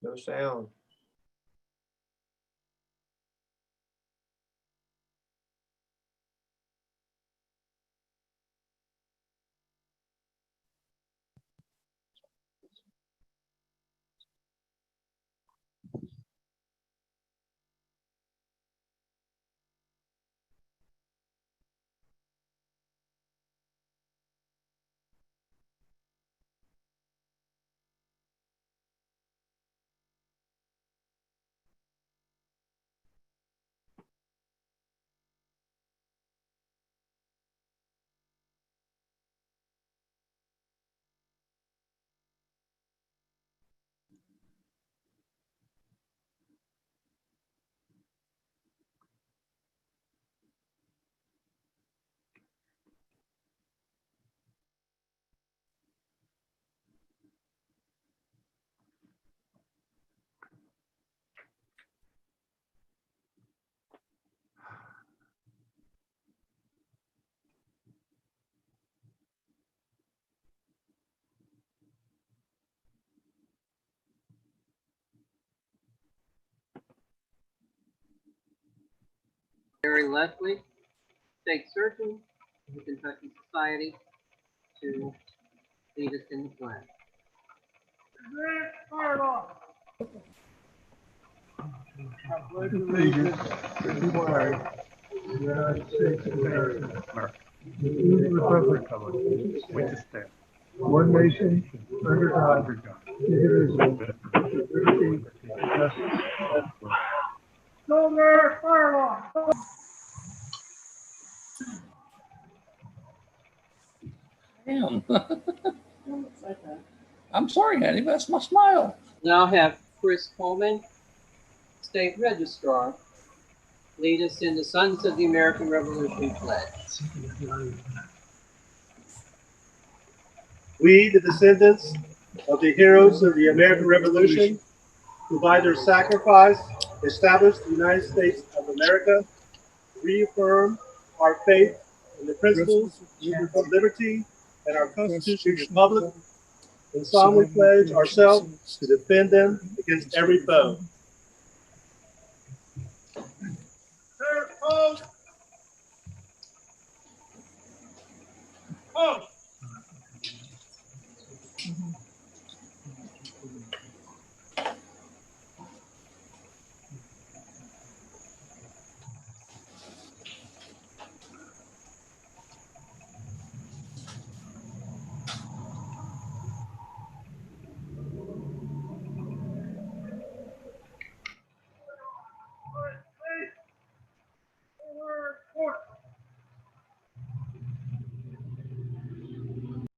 No sound. Mary Leslie, State Surgeon of the Kentucky Society, to lead us in the pledge. Allegiance to the flag of the United States of America, and to the republic which stands one nation, under God, indivisible, with liberty and justice for all. Go there, Firelock! Damn. I'm sorry, Annie, but that's my smile. Now have Chris Coleman, State Registrar, lead us in the Sons of the American Revolution pledge. We, the descendants of the heroes of the American Revolution, who by their sacrifice established the United States of America, reaffirm our faith in the principles of liberty and our constitutional republic, and solemnly pledge ourselves to defend them against every foe.